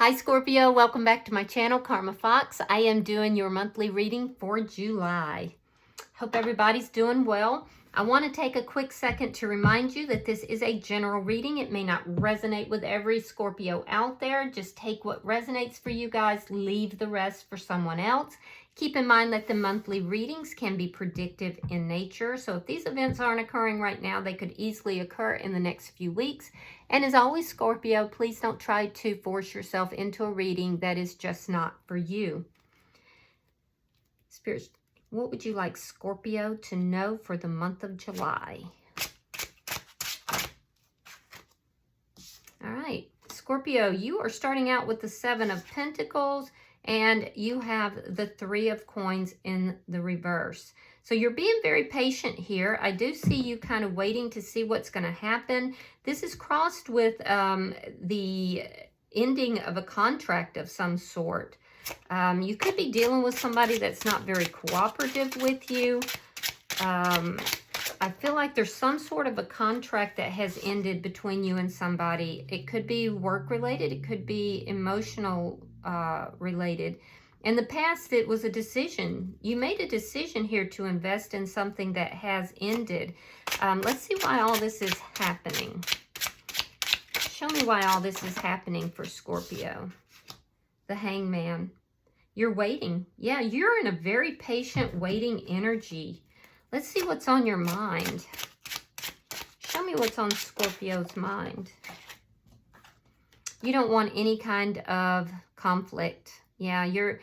Hi Scorpio, welcome back to my channel, Karma Fox. I am doing your monthly reading for July. Hope everybody's doing well. I want to take a quick second to remind you that this is a general reading. It may not resonate with every Scorpio out there. Just take what resonates for you guys, leave the rest for someone else. Keep in mind that the monthly readings can be predictive in nature. So if these events aren't occurring right now, they could easily occur in the next few weeks. And as always, Scorpio, please don't try to force yourself into a reading that is just not for you. Spirit, what would you like Scorpio to know for the month of July? All right, Scorpio, you are starting out with the Seven of Pentacles, and you have the Three of Coins in the reverse. So you're being very patient here. I do see you kind of waiting to see what's going to happen. This is crossed with the ending of a contract of some sort. You could be dealing with somebody that's not very cooperative with you. I feel like there's some sort of a contract that has ended between you and somebody. It could be work related. It could be emotional related. In the past, it was a decision. You made a decision here to invest in something that has ended. Let's see why all this is happening. Show me why all this is happening for Scorpio. The Hangman. You're waiting. Yeah, you're in a very patient waiting energy. Let's see what's on your mind. Show me what's on Scorpio's mind. You don't want any kind of conflict. Yeah, you're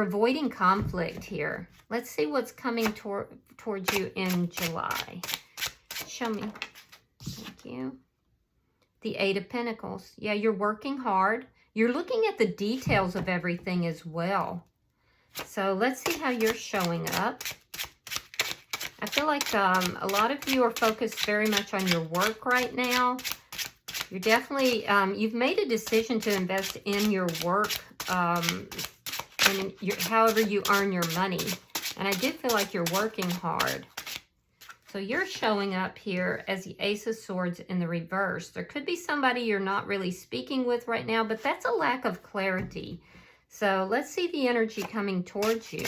avoiding conflict here. Let's see what's coming towards you in July. Show me. Thank you. The Eight of Pentacles. Yeah, you're working hard. You're looking at the details of everything as well. So let's see how you're showing up. I feel like a lot of you are focused very much on your work right now. You're definitely, you've made a decision to invest in your work and however you earn your money. And I do feel like you're working hard. So you're showing up here as the Ace of Swords in the reverse. There could be somebody you're not really speaking with right now, but that's a lack of clarity. So let's see the energy coming towards you.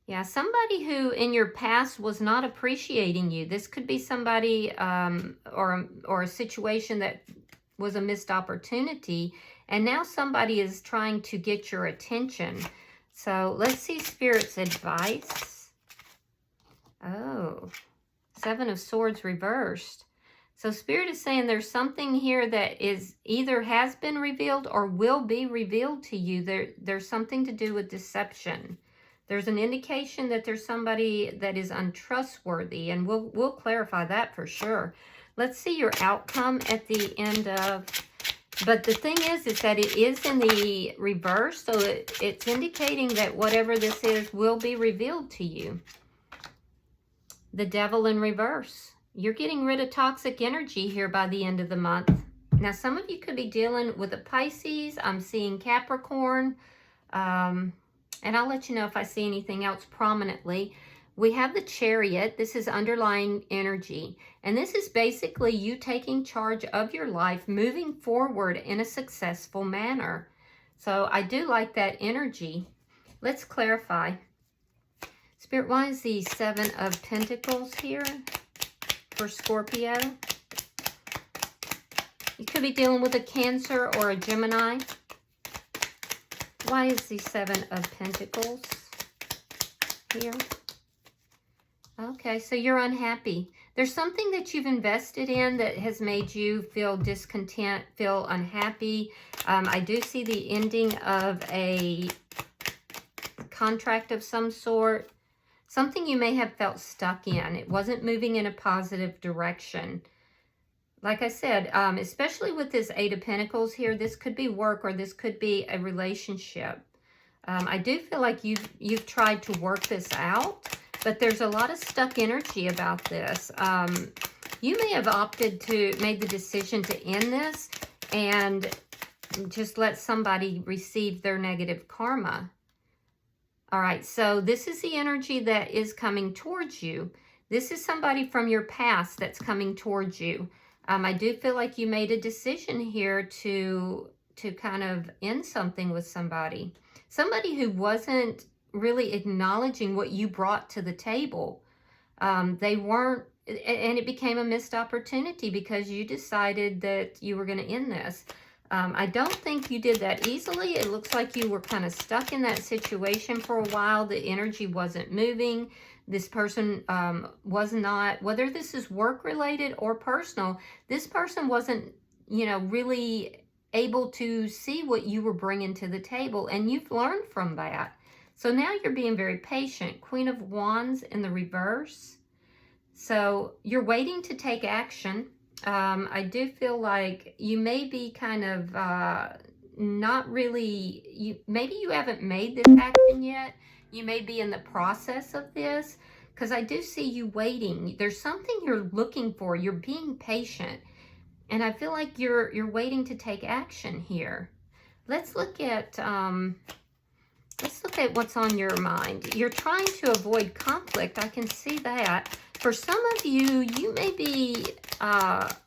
Yeah, somebody who in your past was not appreciating you. This could be somebody or a situation that was a missed opportunity, and now somebody is trying to get your attention. So let's see Spirit's advice. Oh, Seven of Swords reversed. So Spirit is saying there's something here that is either has been revealed or will be revealed to you. There's something to do with deception. There's an indication that there's somebody that is untrustworthy, and we'll clarify that for sure. Let's see your outcome at the end of... But the thing is that it is in the reverse, so it's indicating that whatever this is will be revealed to you. The Devil in reverse. You're getting rid of toxic energy here by the end of the month. Now, some of you could be dealing with a Pisces. I'm seeing Capricorn. And I'll let you know if I see anything else prominently. We have the Chariot. This is underlying energy. And this is basically you taking charge of your life, moving forward in a successful manner. So I do like that energy. Let's clarify. Spirit, why is the Seven of Pentacles here for Scorpio? You could be dealing with a Cancer or a Gemini. Why is the Seven of Pentacles here? Okay, so you're unhappy. There's something that you've invested in that has made you feel discontent, feel unhappy. I do see the ending of a contract of some sort. Something you may have felt stuck in. It wasn't moving in a positive direction. Like I said, especially with this Eight of Pentacles here, this could be work or this could be a relationship. I do feel like you've tried to work this out, but there's a lot of stuck energy about this. You may have made the decision to end this and just let somebody receive their negative karma. All right, so this is the energy that is coming towards you. This is somebody from your past that's coming towards you. I do feel like you made a decision here to kind of end something with somebody. Somebody who wasn't really acknowledging what you brought to the table. They weren't, and it became a missed opportunity because you decided that you were going to end this. I don't think you did that easily. It looks like you were kind of stuck in that situation for a while. The energy wasn't moving. This person was not, whether this is work related or personal, this person wasn't, you know, really able to see what you were bringing to the table, and you've learned from that. So now you're being very patient. Queen of Wands in the reverse. So you're waiting to take action. I do feel like you may be kind of not really, maybe you haven't made this action yet. You may be in the process of this, because I do see you waiting. There's something you're looking for. You're being patient. And I feel like you're waiting to take action here. Let's look at what's on your mind. You're trying to avoid conflict. I can see that. For some of you, you may have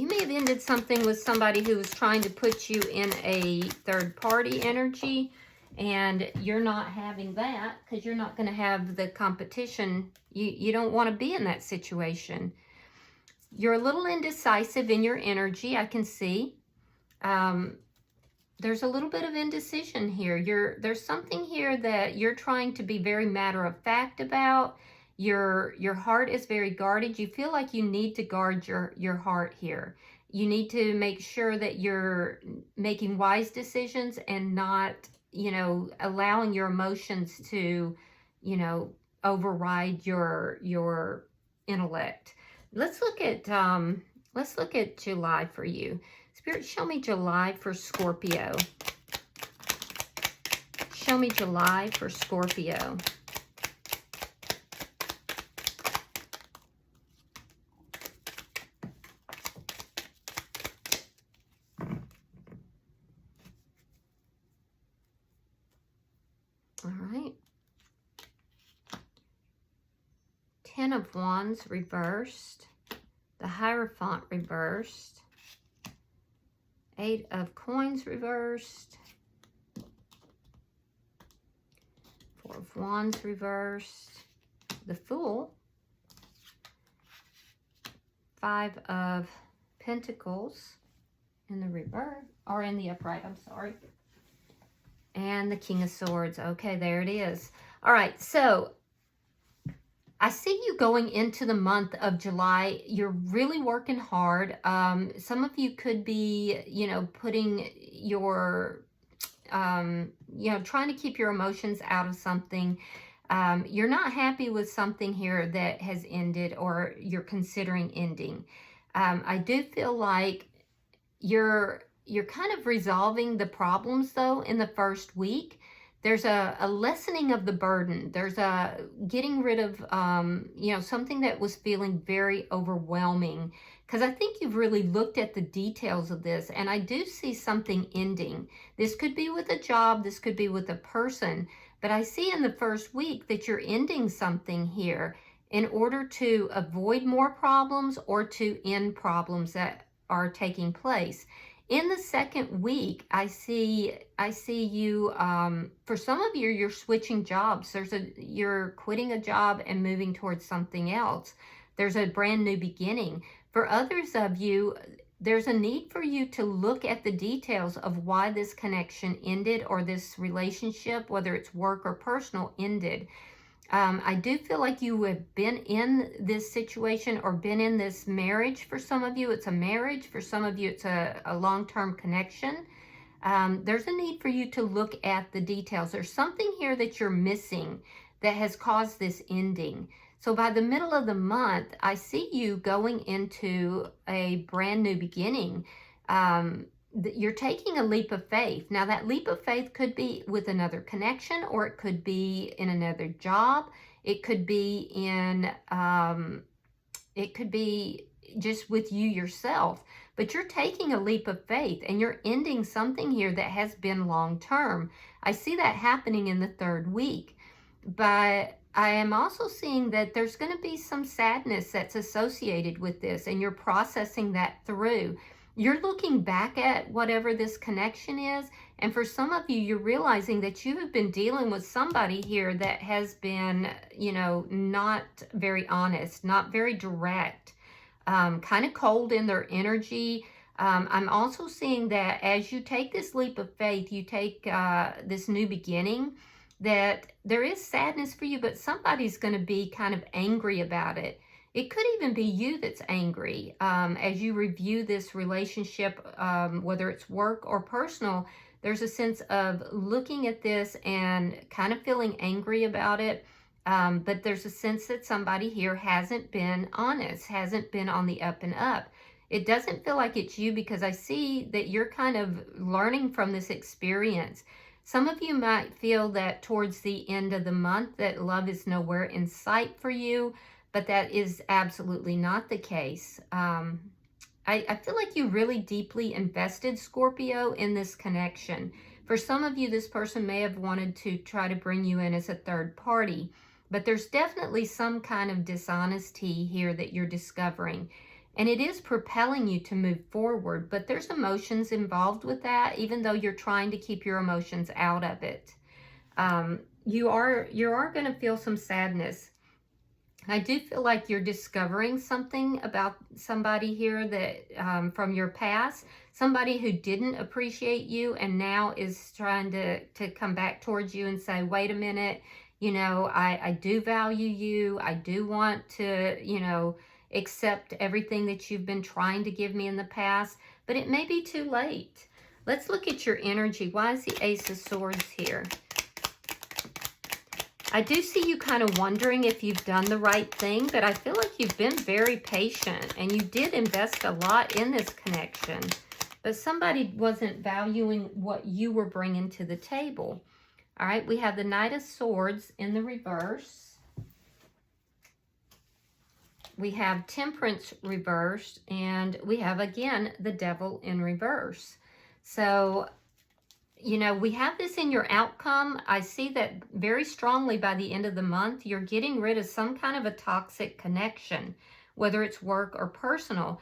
ended something with somebody who was trying to put you in a third-party energy, and you're not having that because you're not going to have the competition. You don't want to be in that situation. You're a little indecisive in your energy, I can see. There's a little bit of indecision here. There's something here that you're trying to be very matter-of-fact about. Your heart is very guarded. You feel like you need to guard your heart here. You need to make sure that you're making wise decisions and not, you know, allowing your emotions to, you know, override your intellect. Let's look at July for you. Spirit, show me July for Scorpio. Show me July for Scorpio. All right. 10 of Wands reversed. The Hierophant reversed. 8 of Coins reversed. 4 of Wands reversed. The Fool. 5 of Pentacles in the reverse, or in the upright, I'm sorry. And the King of Swords. Okay, there it is. All right, so I see you going into the month of July. You're really working hard. Some of you could be, you know, putting your, you know, trying to keep your emotions out of something. You're not happy with something here that has ended or you're considering ending. I do feel like you're kind of resolving the problems, though, in the first week. There's a lessening of the burden. There's a getting rid of, you know, something that was feeling very overwhelming. Because I think you've really looked at the details of this, and I do see something ending. This could be with a job. This could be with a person. But I see in the first week that you're ending something here in order to avoid more problems or to end problems that are taking place. In the second week, I see you, for some of you, you're switching jobs. You're quitting a job and moving towards something else. There's a brand new beginning. For others of you, there's a need for you to look at the details of why this connection ended or this relationship, whether it's work or personal, ended. I do feel like you have been in this situation or been in this marriage. For some of you, it's a marriage. For some of you, it's a long-term connection. There's a need for you to look at the details. There's something here that you're missing that has caused this ending. So by the middle of the month, I see you going into a brand new beginning. You're taking a leap of faith. Now that leap of faith could be with another connection, or it could be in another job. It could be in, it could be just with you yourself, but you're taking a leap of faith and you're ending something here that has been long-term. I see that happening in the third week, but I am also seeing that there's going to be some sadness that's associated with this, and you're processing that through. You're looking back at whatever this connection is, and for some of you, you're realizing that you have been dealing with somebody here that has been, you know, not very honest, not very direct, kind of cold in their energy. I'm also seeing that as you take this leap of faith, you take this new beginning, that there is sadness for you, but somebody's going to be kind of angry about it. It could even be you that's angry as you review this relationship, whether it's work or personal. There's a sense of looking at this and kind of feeling angry about it. But there's a sense that somebody here hasn't been honest, hasn't been on the up and up. It doesn't feel like it's you, because I see that you're kind of learning from this experience. Some of you might feel that towards the end of the month that love is nowhere in sight for you, but that is absolutely not the case. I feel like you really deeply invested, Scorpio, in this connection. For some of you, this person may have wanted to try to bring you in as a third party, but there's definitely some kind of dishonesty here that you're discovering. And it is propelling you to move forward, but there's emotions involved with that, even though you're trying to keep your emotions out of it. You are going to feel some sadness. I do feel like you're discovering something about somebody here that from your past, somebody who didn't appreciate you and now is trying to come back towards you and say, wait a minute, you know, I do value you. I do want to, you know, accept everything that you've been trying to give me in the past, but it may be too late. Let's look at your energy. Why is the Ace of Swords here? I do see you kind of wondering if you've done the right thing, but I feel like you've been very patient and you did invest a lot in this connection, but somebody wasn't valuing what you were bringing to the table. All right, we have the Knight of Swords in the reverse. We have Temperance reversed, and we have, again, the Devil in reverse. So, you know, we have this in your outcome. I see that very strongly by the end of the month, you're getting rid of some kind of a toxic connection, whether it's work or personal.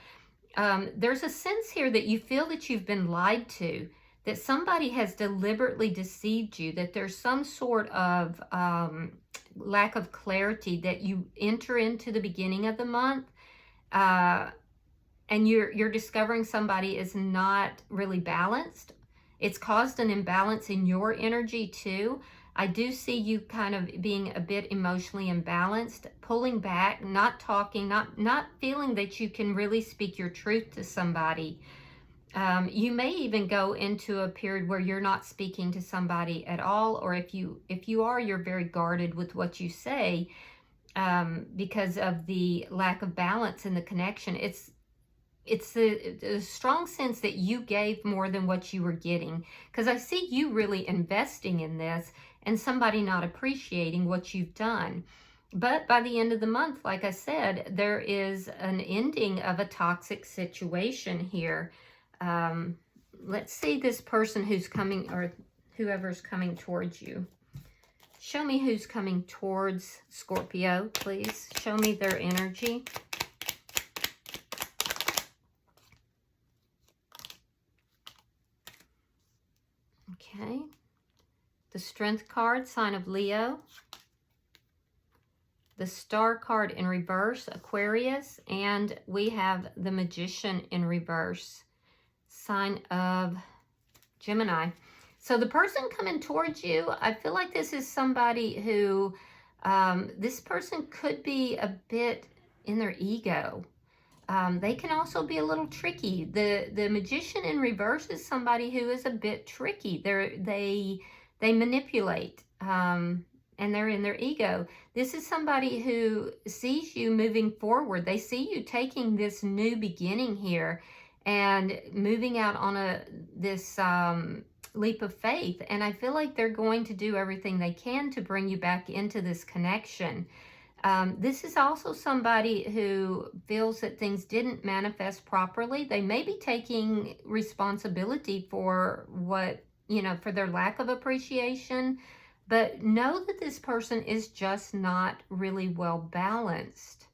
There's a sense here that you feel that you've been lied to, that somebody has deliberately deceived you, that there's some sort of lack of clarity that you enter into the beginning of the month, and you're discovering somebody is not really balanced. It's caused an imbalance in your energy too. I do see you kind of being a bit emotionally imbalanced, pulling back, not talking, not feeling that you can really speak your truth to somebody. You may even go into a period where you're not speaking to somebody at all, or if you are, you're very guarded with what you say because of the lack of balance in the connection. It's a strong sense that you gave more than what you were getting, because I see you really investing in this and somebody not appreciating what you've done. But by the end of the month, like I said, there is an ending of a toxic situation here. Let's see this person who's coming, or whoever's coming towards you. Show me who's coming towards Scorpio, please. Show me their energy. Okay. The Strength card, sign of Leo. The Star card in reverse, Aquarius. And we have the Magician in reverse, sign of Gemini. So the person coming towards you, I feel like this is somebody who, this person could be a bit in their ego. They can also be a little tricky. The Magician in reverse is somebody who is a bit tricky. They manipulate, and they're in their ego. This is somebody who sees you moving forward. They see you taking this new beginning here and moving out on this leap of faith. And I feel like they're going to do everything they can to bring you back into this connection. This is also somebody who feels that things didn't manifest properly. They may be taking responsibility for what, you know, for their lack of appreciation. But know that this person is just not really well balanced.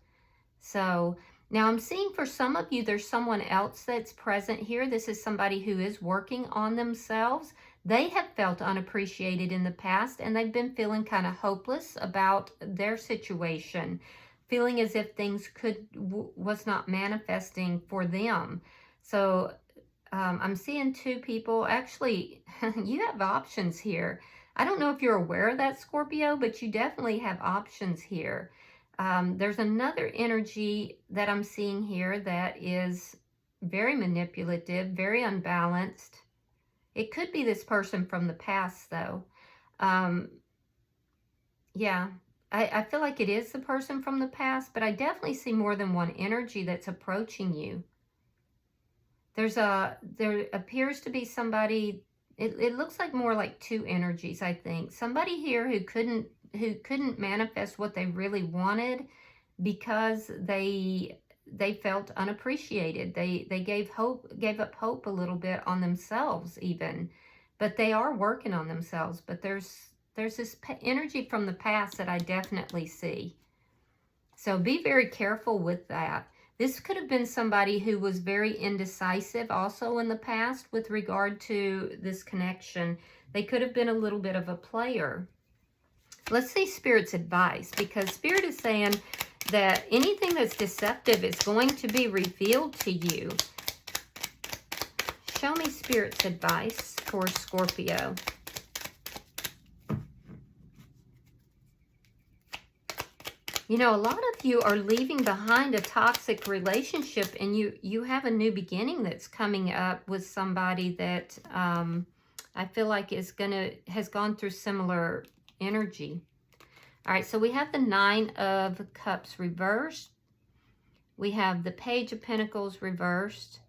So now I'm seeing for some of you, there's someone else that's present here. This is somebody who is working on themselves. They have felt unappreciated in the past, and they've been feeling kind of hopeless about their situation, feeling as if things was not manifesting for them. So I'm seeing two people. Actually, you have options here. I don't know if you're aware of that, Scorpio, but you definitely have options here. There's another energy that I'm seeing here that is very manipulative, very unbalanced. It could be this person from the past, though. Yeah, I feel like it is the person from the past, but I definitely see more than one energy that's approaching you. There appears to be somebody, it looks like more like two energies, I think. Somebody here who couldn't manifest what they really wanted because they felt unappreciated. They gave up hope a little bit on themselves even, but they are working on themselves. But there's this energy from the past that I definitely see. So be very careful with that. This could have been somebody who was very indecisive also in the past with regard to this connection. They could have been a little bit of a player. Let's see Spirit's advice, because Spirit is saying that anything that's deceptive is going to be revealed to you. Show me Spirit's advice for Scorpio. You know, a lot of you are leaving behind a toxic relationship, and you have a new beginning that's coming up with somebody that I feel like has gone through similar energy. All right, so we have the Nine of Cups reversed. We have the Page of Pentacles reversed.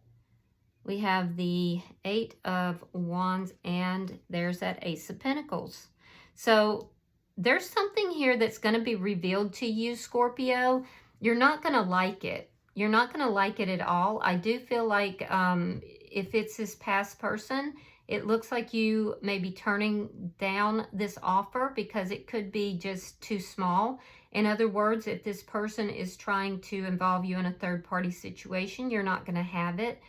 We have the Eight of Wands, and there's that Ace of Pentacles. So there's something here that's going to be revealed to you, Scorpio. You're not going to like it. You're not going to like it at all. I do feel like if it's this past person, it looks like you may be turning down this offer because it could be just too small. In other words, if this person is trying to involve you in a third-party situation, you're not going to have it.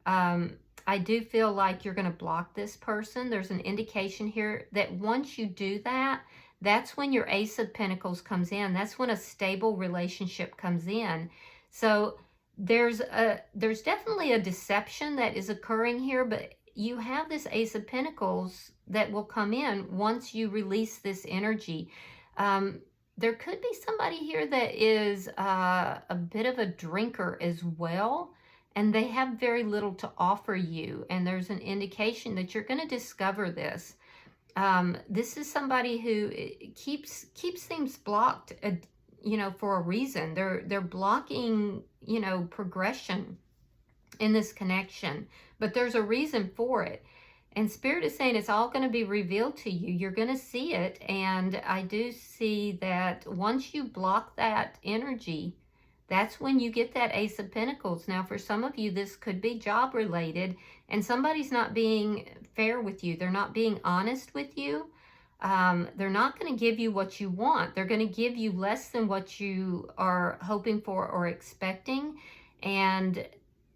I do feel like you're going to block this person. There's an indication here that once you do that, that's when your Ace of Pentacles comes in. That's when a stable relationship comes in. So there's definitely a deception that is occurring here, but you have this Ace of Pentacles that will come in once you release this energy. There could be somebody here that is a bit of a drinker as well, and they have very little to offer you. And there's an indication that you're going to discover this. This is somebody who keeps things blocked, you know, for a reason. They're blocking, you know, progression in this connection, but there's a reason for it. And Spirit is saying it's all going to be revealed to you. You're going to see it. And I do see that once you block that energy, that's when you get that Ace of Pentacles. Now, for some of you, this could be job related, and somebody's not being fair with you. They're not being honest with you. They're not going to give you what you want. They're going to give you less than what you are hoping for or expecting. And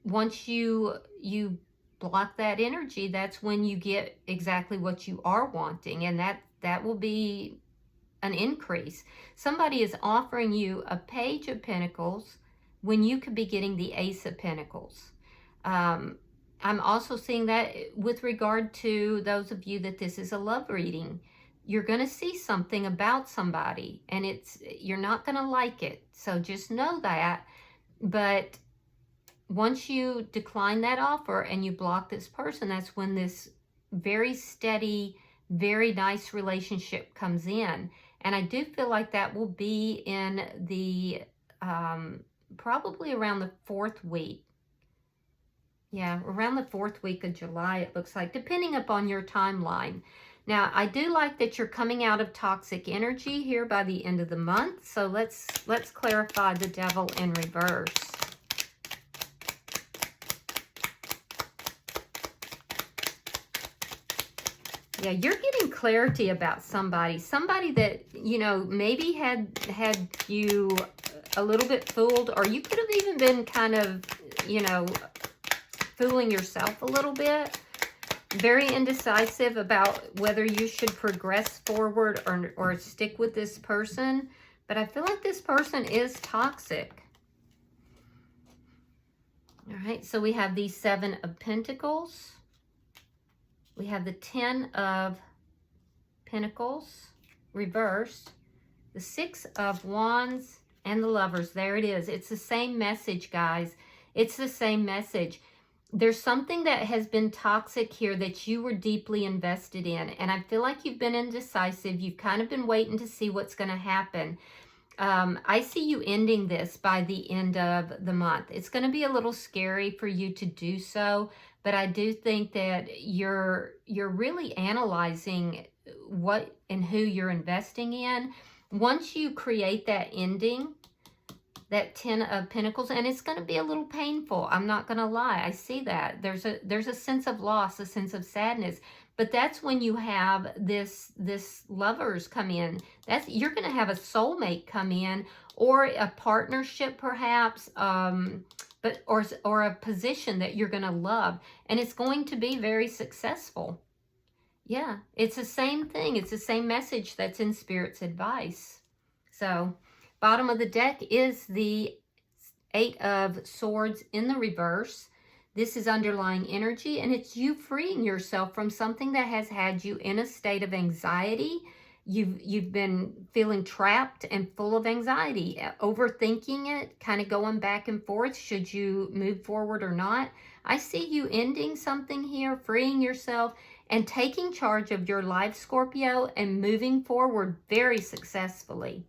once you block that energy, that's when you get exactly what you are wanting. And that will be an increase. Somebody is offering you a Page of Pentacles when you could be getting the Ace of Pentacles. I'm also seeing that with regard to those of you that this is a love reading. You're going to see something about somebody, and you're not going to like it. So just know that. But once you decline that offer and you block this person, that's when this very steady, very nice relationship comes in. And I do feel like that will be in the, probably around the 4th week. Yeah, around the 4th week of July, it looks like, depending upon your timeline. Now, I do like that you're coming out of toxic energy here by the end of the month. So let's clarify the Devil in reverse. Yeah, you're getting clarity about somebody. Somebody that, you know, maybe had you a little bit fooled, or you could have even been kind of, you know, fooling yourself a little bit. Very indecisive about whether you should progress forward or stick with this person. But I feel like this person is toxic. All right, so we have the 7 of Pentacles. We have the 10 of Pentacles reversed, the 6 of Wands, and the Lovers. There it is. It's the same message, guys. It's the same message. There's something that has been toxic here that you were deeply invested in, and I feel like you've been indecisive. You've kind of been waiting to see what's going to happen. I see you ending this by the end of the month. It's going to be a little scary for you to do so, but I do think that you're really analyzing what and who you're investing in. Once you create that ending, that 10 of Pentacles, and it's going to be a little painful. I'm not going to lie. I see that. There's a sense of loss, a sense of sadness. But that's when you have this lovers come in. You're going to have a soulmate come in, or a partnership perhaps, or a position that you're going to love, and it's going to be very successful. Yeah, it's the same thing. It's the same message that's in Spirit's advice. So, bottom of the deck is the 8 of Swords in the reverse. This is underlying energy, and it's you freeing yourself from something that has had you in a state of anxiety. You've been feeling trapped and full of anxiety, overthinking it, kind of going back and forth. Should you move forward or not? I see you ending something here, freeing yourself, and taking charge of your life, Scorpio, and moving forward very successfully.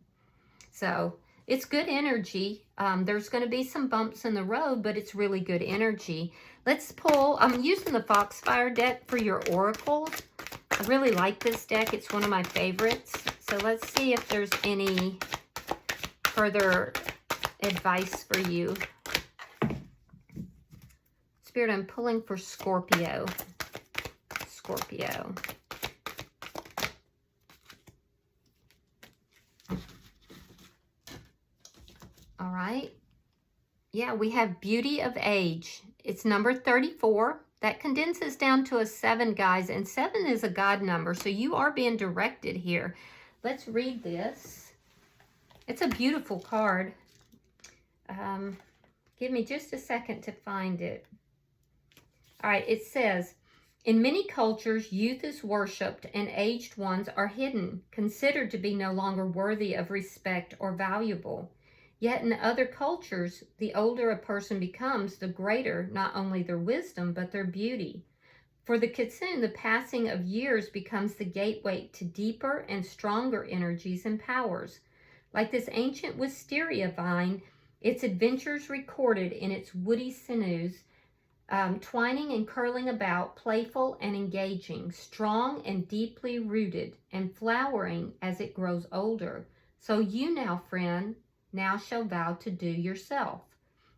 So it's good energy. There's going to be some bumps in the road, but it's really good energy. Let's pull. I'm using the Foxfire deck for your oracles. I really like this deck. It's one of my favorites. So let's see if there's any further advice for you. Spirit, I'm pulling for Scorpio. Scorpio. All right. Yeah, we have Beauty of Age. It's number 34. That condenses down to a 7, guys. And 7 is a God number, so you are being directed here. Let's read this. It's a beautiful card. Give me just a second to find it. All right, it says, in many cultures, youth is worshipped and aged ones are hidden, considered to be no longer worthy of respect or valuable. Yet in other cultures, the older a person becomes, the greater not only their wisdom, but their beauty. For the Kitsune, the passing of years becomes the gateway to deeper and stronger energies and powers. Like this ancient wisteria vine, its adventures recorded in its woody sinews, twining and curling about, playful and engaging, strong and deeply rooted, and flowering as it grows older. So you now, friend, now shall vow to do yourself.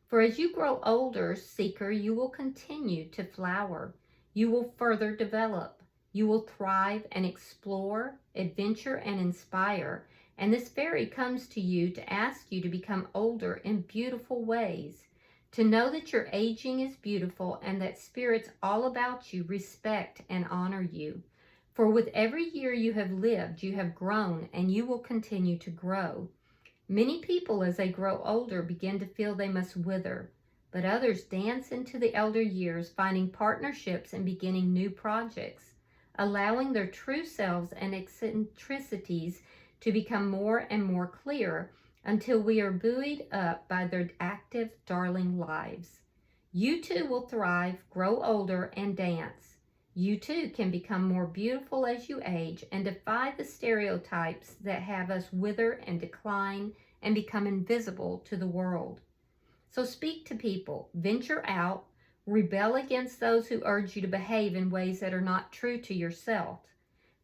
For as you grow older, seeker, you will continue to flower. You will further develop. You will thrive and explore, adventure and inspire. And this fairy comes to you to ask you to become older in beautiful ways. To know that your aging is beautiful and that spirits all about you respect and honor you. For with every year you have lived, you have grown, and you will continue to grow. Many people, as they grow older, begin to feel they must wither, but others dance into the elder years, finding partnerships and beginning new projects, allowing their true selves and eccentricities to become more and more clear until we are buoyed up by their active, darling lives. You too will thrive, grow older, and dance. You too can become more beautiful as you age and defy the stereotypes that have us wither and decline and become invisible to the world. So speak to people, venture out, rebel against those who urge you to behave in ways that are not true to yourself.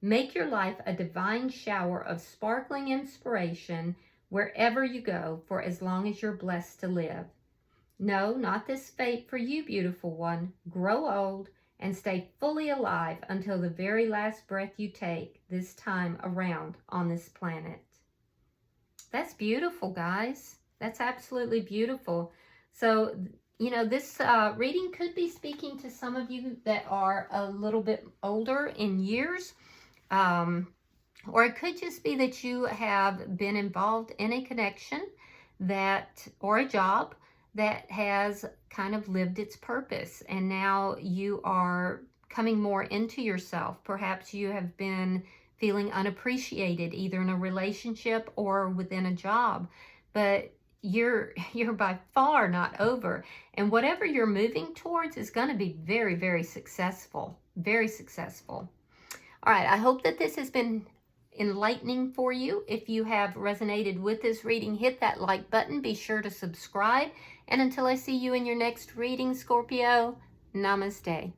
Make your life a divine shower of sparkling inspiration wherever you go for as long as you're blessed to live. No, not this fate for you, beautiful one. Grow old and stay fully alive until the very last breath you take this time around on this planet. That's beautiful, guys. That's absolutely beautiful. So, you know, this reading could be speaking to some of you that are a little bit older in years. Or it could just be that you have been involved in a connection that, or a job that has kind of lived its purpose. And now you are coming more into yourself. Perhaps you have been feeling unappreciated, either in a relationship or within a job. But you're by far not over. And whatever you're moving towards is going to be very, very successful. Very successful. All right, I hope that this has been enlightening for you. If you have resonated with this reading, hit that like button. Be sure to subscribe. And until I see you in your next reading, Scorpio, namaste.